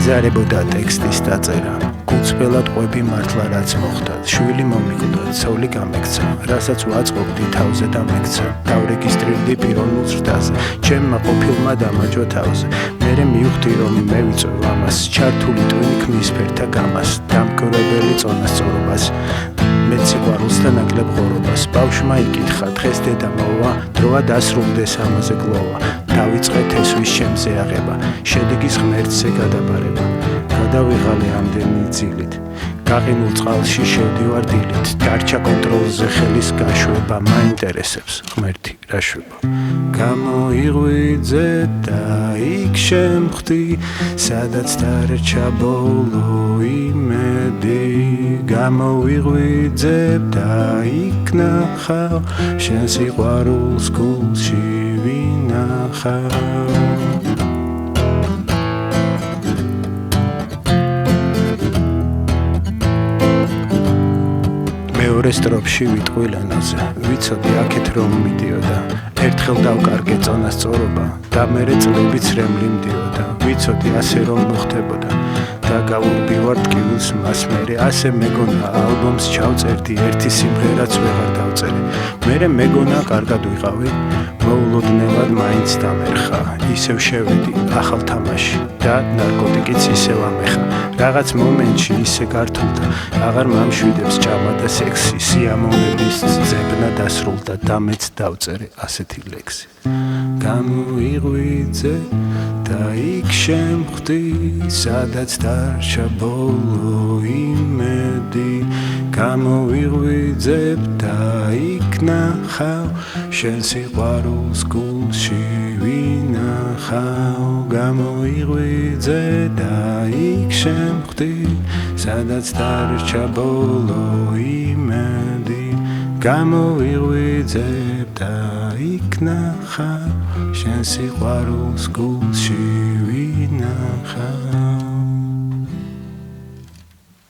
ეზარებოდა ტექსტის დაწერა გუცბელად ყვები მართლა რაც მოხდა შვილი მომიკვდა ცოლი გამექცა რასაც ვაწყობდი თავზე დამექცა დავრეგისტრირდი პიროვნულ ზრდაზე ჩემმა ყოფილმა დამაჯვა თავზე მერე მივხვდი რომ მე ვიწევ ამას ჩართული ტვინი ქმნის ფერთა გამას დამკვირვებელი წონასწორობას მე სიყვარულს და ნაკლებ ღორობას ბავშვმა იკითხა დღეს დედა მოვა დროა დასრულდეს ამაზე გლოვა დავიწყეთ ესვის შემზე აღება შედეგის ღმერთზე გადაბარება გადავიღალე ამდენი ძილით გაყინულ წყალში შევდივარ დილით დარჩა კონტროლზე ხელის გაშვება მაინტერესებს ღმერთი რა შვება გამოიღვიძე და იქ შემხვდი სადაც დარჩა ბოლო იმედი გამოვიღვიძე და იქ ნახავ შენ სიყვარულს გულში ვინახავ მეორე სტროფში ვიტყვი ლენაზე ვიცოდი აქეთ რომ მიდიოდა ერთხელ დავკარგე წონასწორობა და მერე წლებიც რემლი მდიოდა ვიცოდი ასე რომ მოხდებოდა და გავურბივარ ტკივილს მას მერე ასე მეგონა ალბომს ჩავწერდი ერთი სიმღერაც ვეღარ დავწერე მერე მეგონა კარგად ვიყავი მოულოდნელად მაინც დამერხა ისევ შევედი ახალ თამაში და ნარკოტიკიც ისევ ამეხა რაღაც მომენტში ისე გართულდა აღარ მამშვიდებს ჭამა და სექსი სიამოვნების ძებნა დასრულდა და მეც დავწერე ასეთი ლექსი გამოიღვიძე და იქ შემხვდი სადაც დარჩა ბოლო იმედი გამოვიღვიძებ და იქ ნახავ შენ სიყვარულს გულში ვინახავ გამოიღვიძე და იქ შემხვდი სადაც დარჩა ბოლო იმედი გამოვიღვიძებ და იქ ნახავ შენ სიყვარულს გულში